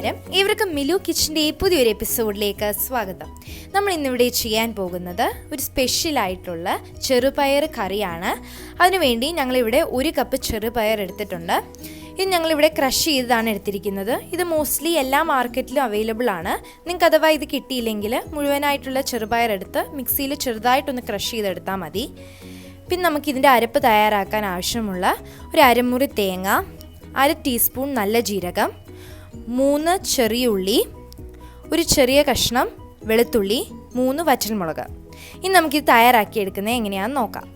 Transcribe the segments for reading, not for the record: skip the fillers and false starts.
നമസ്കാരം, ഏവർക്കും മിലു കിച്ചൻ്റെ പുതിയൊരു എപ്പിസോഡിലേക്ക് സ്വാഗതം. നമ്മൾ ഇന്നിവിടെ ചെയ്യാൻ പോകുന്നത് ഒരു സ്പെഷ്യലായിട്ടുള്ള ചെറുപയർ കറിയാണ്. അതിനുവേണ്ടി ഞങ്ങളിവിടെ 1 കപ്പ് ചെറുപയർ എടുത്തിട്ടുണ്ട്. ഇത് ഞങ്ങളിവിടെ ക്രഷ് ചെയ്തതാണ് എടുത്തിരിക്കുന്നത്. ഇത് മോസ്റ്റ്ലി എല്ലാ മാർക്കറ്റിലും അവൈലബിൾ ആണ്. നിങ്ങൾക്ക് അഥവാ ഇത് കിട്ടിയില്ലെങ്കിൽ മുഴുവനായിട്ടുള്ള ചെറുപയർ എടുത്ത് മിക്സിയിൽ ചെറുതായിട്ടൊന്ന് ക്രഷ് ചെയ്തെടുത്താൽ മതി. പിന്നെ നമുക്കിതിൻ്റെ അരപ്പ് തയ്യാറാക്കാൻ ആവശ്യമുള്ള ഒരു അരമുറി തേങ്ങ, 1/2 ടീസ്പൂൺ നല്ല ജീരകം, 3 ചെറിയ ഉള്ളി, ഒരു ചെറിയ കഷ്ണം വെളുത്തുള്ളി, 3 വറ്റൽമുളക്. ഇനി നമുക്കിത് തയ്യാറാക്കിയെടുക്കുന്നത് എങ്ങനെയാണെന്ന് നോക്കാം.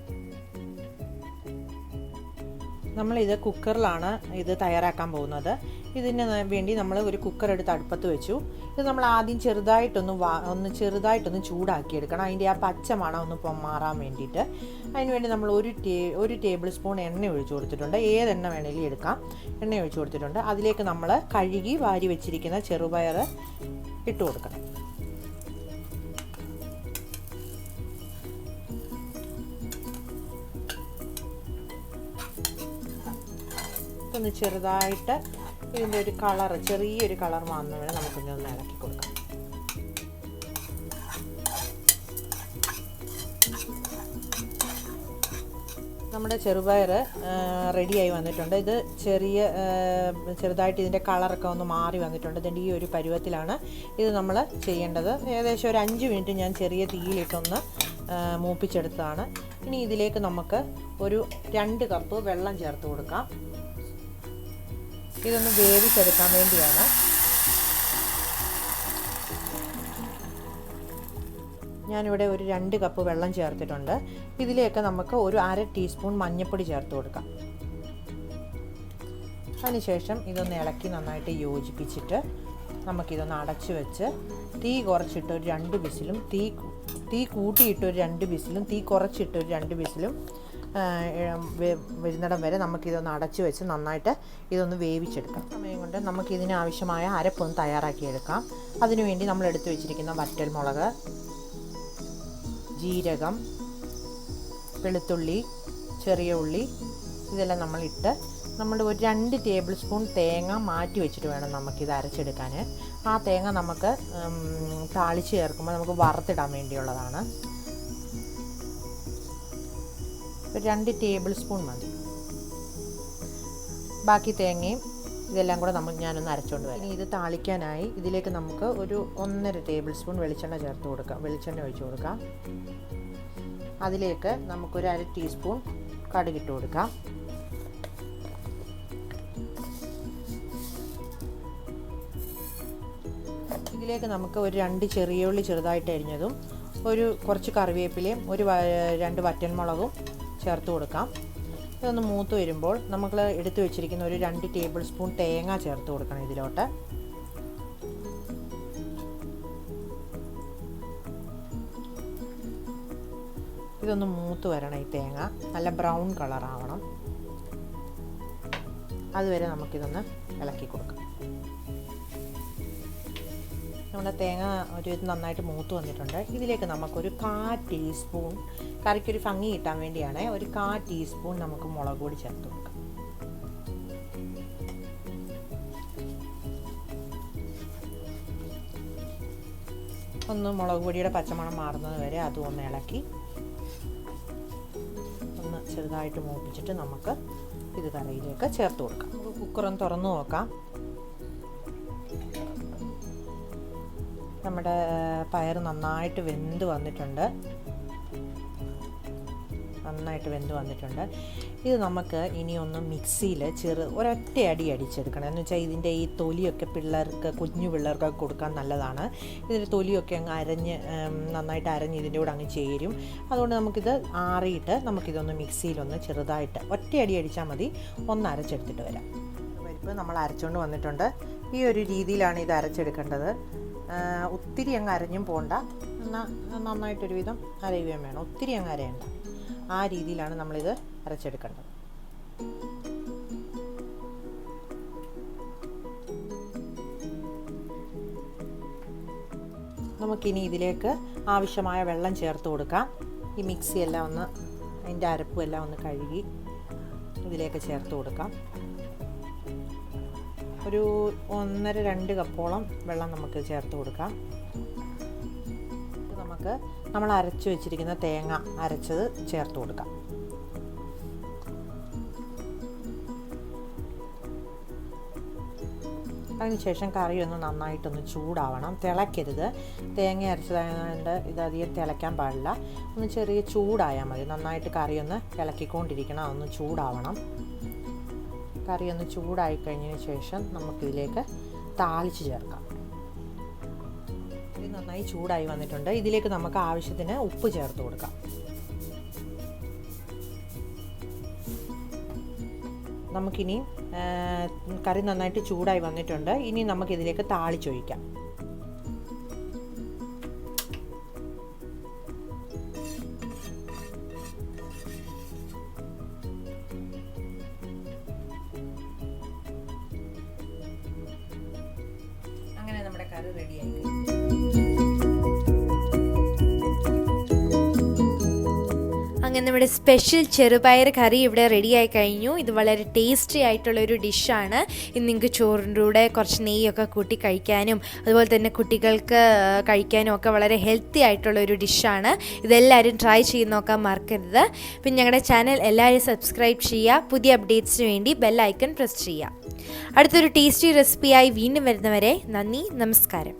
നമ്മളിത് കുക്കറിലാണ് ഇത് തയ്യാറാക്കാൻ പോകുന്നത്. ഇതിന് വേണ്ടി നമ്മൾ ഒരു കുക്കർ എടുത്ത് അടുപ്പത്ത് വെച്ചു. ഇത് നമ്മൾ ആദ്യം ചെറുതായിട്ടൊന്ന് ചൂടാക്കിയെടുക്കണം. അതിൻ്റെ ആ പച്ച മണം ഒന്ന് മാറാൻ വേണ്ടിയിട്ട്. അതിനുവേണ്ടി നമ്മൾ ഒരു ടേബിൾ സ്പൂൺ എണ്ണ ഒഴിച്ചു കൊടുത്തിട്ടുണ്ട്. ഏതെണ്ണ വേണമെങ്കിലും എടുക്കാം. എണ്ണ ഒഴിച്ചു കൊടുത്തിട്ടുണ്ട്. അതിലേക്ക് നമ്മൾ കഴുകി വാരി വെച്ചിരിക്കുന്ന ചെറുപയർ ഇട്ട് കൊടുക്കണം. ഒന്ന് ചെറുതായിട്ട് ഇതിൻ്റെ ഒരു ചെറിയൊരു കളർ മാറുന്ന വരെ നമുക്കൊന്ന് ഇളക്കി കൊടുക്കാം. നമ്മുടെ ചെറുപയർ റെഡിയായി വന്നിട്ടുണ്ട്. ഇത് ചെറുതായിട്ട് ഇതിൻ്റെ കളറൊക്കെ ഒന്ന് മാറി വന്നിട്ടുണ്ട്. ഇതിൻ്റെ ഈ ഒരു പരുവത്തിലാണ് ഇത് നമ്മൾ ചെയ്യേണ്ടത്. ഏകദേശം ഒരു 5 മിനിറ്റ് ഞാൻ ചെറിയ തീയിലിട്ടൊന്ന് മൂപ്പിച്ചെടുത്തതാണ്. ഇനി ഇതിലേക്ക് നമുക്ക് ഒരു 2 കപ്പ് വെള്ളം ചേർത്ത് കൊടുക്കാം. ഇതൊന്ന് വേവിച്ചെടുക്കാൻ വേണ്ടിയാണ്. ഞാനിവിടെ ഒരു 2 കപ്പ് വെള്ളം ചേർത്തിട്ടുണ്ട്. ഇതിലേക്ക് നമുക്ക് ഒരു 1/2 ടീസ്പൂൺ മഞ്ഞൾപ്പൊടി ചേർത്ത് കൊടുക്കാം. അതിനുശേഷം ഇതൊന്ന് ഇളക്കി നന്നായിട്ട് യോജിപ്പിച്ചിട്ട് നമുക്കിതൊന്ന് അടച്ചു വെച്ച് തീ കുറച്ചിട്ട് ഒരു 2 വിസിലും തീ കൂട്ടിയിട്ട് ഒരു 2 വിസിലും തീ കുറച്ചിട്ട് ഒരു 2 വിസിലും വരുന്നിടം വരെ നമുക്കിതൊന്ന് അടച്ചു വെച്ച് നന്നായിട്ട് ഇതൊന്ന് വേവിച്ചെടുക്കാം. സമയം കൊണ്ട് നമുക്കിതിന് ആവശ്യമായ അരപ്പൊന്ന് തയ്യാറാക്കിയെടുക്കാം. അതിനുവേണ്ടി നമ്മൾ എടുത്തു വെച്ചിരിക്കുന്ന വറ്റൽമുളക്, ജീരകം, വെളുത്തുള്ളി, ചെറിയ ഉള്ളി ഇതെല്ലാം നമ്മൾ ഒരു 2 ടേബിൾ സ്പൂൺ തേങ്ങ മാറ്റി വെച്ചിട്ട് വേണം നമുക്കിത് അരച്ചെടുക്കാൻ. ആ തേങ്ങ നമുക്ക് താളിച്ച് ചേർക്കുമ്പോൾ നമുക്ക് വറുത്തിടാൻ വേണ്ടിയുള്ളതാണ്. ഒരു 2 ടേബിൾ സ്പൂൺ മതി. ബാക്കി തേങ്ങയും ഇതെല്ലാം കൂടെ ഞാനൊന്ന് അരച്ചുകൊണ്ട് വരാം. ഇനി ഇത് താളിക്കാനായി ഇതിലേക്ക് നമുക്ക് ഒരു 1.5 ടേബിൾ സ്പൂൺ വെളിച്ചെണ്ണ ഒഴിച്ചു കൊടുക്കാം. അതിലേക്ക് നമുക്കൊരു 1/2 ടീസ്പൂൺ കടുകിട്ട് കൊടുക്കാം. ഇതിലേക്ക് നമുക്ക് ഒരു 2 ചെറിയ ഉള്ളി ചെറുതായിട്ട് അരിഞ്ഞതും കുറച്ച് കറിവേപ്പിലയും 2 വറ്റൽമുളകും ചേർത്ത് കൊടുക്കാം. ഇതൊന്ന് മൂത്ത് വരുമ്പോൾ നമ്മൾ എടുത്തു വെച്ചിരിക്കുന്ന ഒരു 2 ടേബിൾ സ്പൂൺ തേങ്ങ ചേർത്ത് കൊടുക്കണം ഇതിലോട്ട്. ഇതൊന്ന് മൂത്ത് വരണം. ഈ തേങ്ങ നല്ല ബ്രൗൺ കളർ ആവണം. അതുവരെ നമുക്കിതൊന്ന് ഇളക്കി കൊടുക്കാം. നമ്മുടെ തേങ്ങ നന്നായിട്ട് മൂത്ത് വന്നിട്ടുണ്ട്. ഇതിലേക്ക് നമുക്കൊരു 1/4 ടീസ്പൂൺ, കറിക്കൊരു ഭംഗി കിട്ടാൻ വേണ്ടിയാണ്, ഒരു 1/4 ടീസ്പൂൺ നമുക്ക് മുളക് പൊടി ചേർത്ത് കൊടുക്കാം. ഒന്ന് മുളക് പൊടിയുടെ പച്ചമണം മാറുന്നത് വരെ അതും ഒന്ന് ഇളക്കി ഒന്ന് ചെറുതായിട്ട് മൂപ്പിച്ചിട്ട് നമുക്ക് ഇത് കറിയിലേക്ക് ചേർത്ത് കൊടുക്കാം. നമുക്ക് കുക്കറൊന്ന് തുറന്നു നോക്കാം. നമ്മുടെ പയർ നന്നായിട്ട് വെന്ത് വന്നിട്ടുണ്ട്. ഇത് നമുക്ക് ഇനി ഒന്ന് മിക്സിയിൽ ഒരൊറ്റ അടി അടിച്ചെടുക്കണം. എന്ന് വെച്ചാൽ ഇതിൻ്റെ ഈ തൊലിയൊക്കെ കുഞ്ഞു പിള്ളേർക്കൊക്കെ കൊടുക്കാൻ നല്ലതാണ്. ഇതിൻ്റെ തൊലിയൊക്കെ നന്നായിട്ട് അരഞ്ഞ് ഇതിൻ്റെ കൂടെ അങ്ങ് ചേരും. അതുകൊണ്ട് നമുക്കിത് ആറിയിട്ട് നമുക്കിതൊന്ന് മിക്സിയിലൊന്ന് ചെറുതായിട്ട് ഒറ്റ അടി അടിച്ചാൽ മതി. ഒന്ന് അരച്ചെടുത്തിട്ട് വരാം. പരിപ്പ് നമ്മൾ അരച്ചുകൊണ്ട് വന്നിട്ടുണ്ട്. ഈ ഒരു രീതിയിലാണ് ഇത് അരച്ചെടുക്കേണ്ടത്. ഒത്തിരി അങ്ങ് അരഞ്ഞും പോകണ്ട, എന്നാൽ നന്നായിട്ടൊരുവിധം അരയുകയും വേണം. ഒത്തിരി അങ്ങ് അരയണ്ട. ആ രീതിയിലാണ് നമ്മളിത് അരച്ചെടുക്കേണ്ടത്. നമുക്കിനി ഇതിലേക്ക് ആവശ്യമായ വെള്ളം ചേർത്ത് കൊടുക്കാം. ഈ മിക്സിയെല്ലാം അതിൻ്റെ അരപ്പും എല്ലാം ഒന്ന് കഴുകി ഇതിലേക്ക് ചേർത്ത് കൊടുക്കാം. ഒരു 1.5-2 കപ്പോളം വെള്ളം നമുക്ക് ചേർത്ത് കൊടുക്കാം. നമുക്ക് നമ്മൾ അരച്ച് വെച്ചിരിക്കുന്ന തേങ്ങ അരച്ചത് ചേർത്ത് കൊടുക്കാം. അതിനുശേഷം കറി ഒന്ന് നന്നായിട്ടൊന്ന് ചൂടാവണം. തിളയ്ക്കരുത്. തേങ്ങ അരച്ചതായതുകൊണ്ട് ഇതധികം തിളയ്ക്കാൻ പാടില്ല. ഒന്ന് ചെറിയ ചൂടായാൽ മതി. നന്നായിട്ട് കറി ഒന്ന് ഇളക്കിക്കൊണ്ടിരിക്കണം. അതൊന്ന് ചൂടാവണം. കറി ഒന്ന് ചൂടായി കഴിഞ്ഞതിന് ശേഷം നമുക്കിതിലേക്ക് താളിച്ച് ചേർക്കാം. ഇത് നന്നായി ചൂടായി വന്നിട്ടുണ്ട്. ഇതിലേക്ക് നമുക്ക് ആവശ്യത്തിന് ഉപ്പ് ചേർത്ത് കൊടുക്കാം. നമുക്കിനി കറി നന്നായിട്ട് ചൂടായി വന്നിട്ടുണ്ട്. ഇനി നമുക്കിതിലേക്ക് താളിച്ചൊഴിക്കാം. അങ്ങനെ നമ്മുടെ കറി റെഡിയായി. അങ്ങനെ നമ്മുടെ സ്പെഷ്യൽ ചെറുപയർ കറി ഇവിടെ റെഡിയായി കഴിഞ്ഞു. ഇത് വളരെ ടേസ്റ്റി ആയിട്ടുള്ളൊരു ഡിഷാണ്. ഇത് നിങ്ങൾക്ക് ചോറിൻ്റെ കൂടെ കുറച്ച് നെയ്യൊക്കെ കൂട്ടി കഴിക്കാനും അതുപോലെ തന്നെ കുട്ടികൾക്ക് കഴിക്കാനും ഒക്കെ വളരെ ഹെൽത്തി ആയിട്ടുള്ളൊരു ഡിഷാണ്. ഇതെല്ലാവരും ട്രൈ ചെയ്ത് നോക്കാൻ മറക്കരുത്. പിന്നെ ഞങ്ങളുടെ ചാനൽ എല്ലാവരും സബ്സ്ക്രൈബ് ചെയ്യുക. പുതിയ അപ്ഡേറ്റ്സിന് വേണ്ടി ബെൽ ഐക്കൺ പ്രസ് ചെയ്യുക. അടുത്തൊരു ടേസ്റ്റി റെസിപ്പിയായി വീണ്ടും വരുന്നവരെ നന്ദി, നമസ്കാരം.